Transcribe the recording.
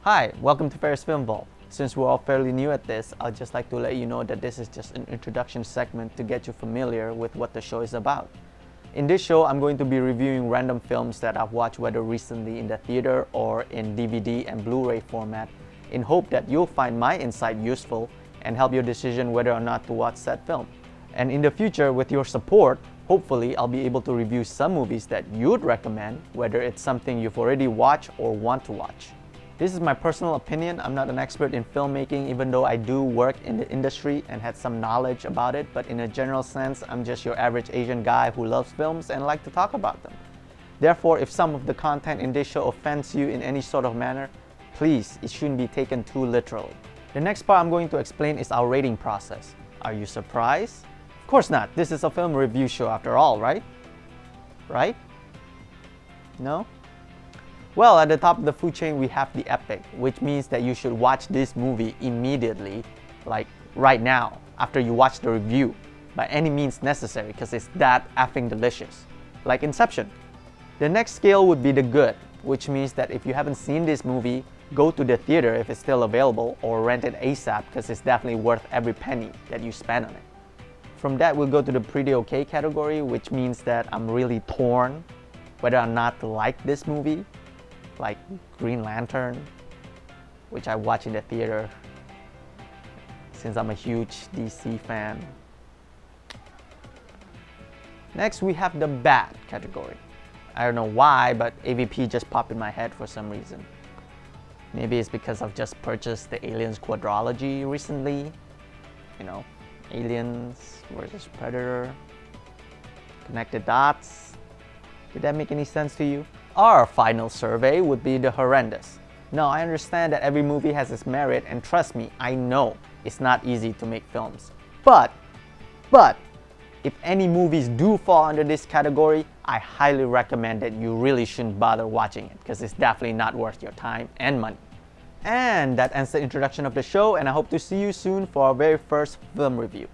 Hi, welcome to Ferry's Film Vault. Since we're all fairly new at this, I'd just like to let you know that this is just an introduction segment to get you familiar with what the show is about. In this show, I'm going to be reviewing random films that I've watched whether recently in the theater or in DVD and Blu-ray format in hope that you'll find my insight useful and help your decision whether or not to watch that film. And in the future, with your support, hopefully I'll be able to review some movies that you'd recommend, whether it's something you've already watched or want to watch. This is my personal opinion. I'm not an expert in filmmaking, even though I do work in the industry and had some knowledge about it, but in a general sense, I'm just your average Asian guy who loves films and like to talk about them. Therefore, if some of the content in this show offends you in any sort of manner, please, it shouldn't be taken too literally. The next part I'm going to explain is our rating process. Are you surprised? Of course not. This is a film review show after all, right? Right? No? Well, at the top of the food chain, we have the epic, which means that you should watch this movie immediately, like right now, after you watch the review, by any means necessary, because it's that effing delicious. Like Inception. The next scale would be the good, which means that if you haven't seen this movie, go to the theater if it's still available, or rent it ASAP, because it's definitely worth every penny that you spend on it. From that, we'll go to the pretty okay category, which means that I'm really torn whether or not to like this movie. Like Green Lantern, which I watch in the theater since I'm a huge DC fan. Next, we have the bad category. I don't know why, but AVP just popped in my head for some reason. Maybe it's because I've just purchased the Aliens quadrilogy recently. You know, Aliens versus Predator, connected dots. Did that make any sense to you? Our final survey would be the horrendous. Now, I understand that every movie has its merit, and trust me, I know it's not easy to make films. But, if any movies do fall under this category, I highly recommend that you really shouldn't bother watching it, because it's definitely not worth your time and money. And that ends the introduction of the show, and I hope to see you soon for our very first film review.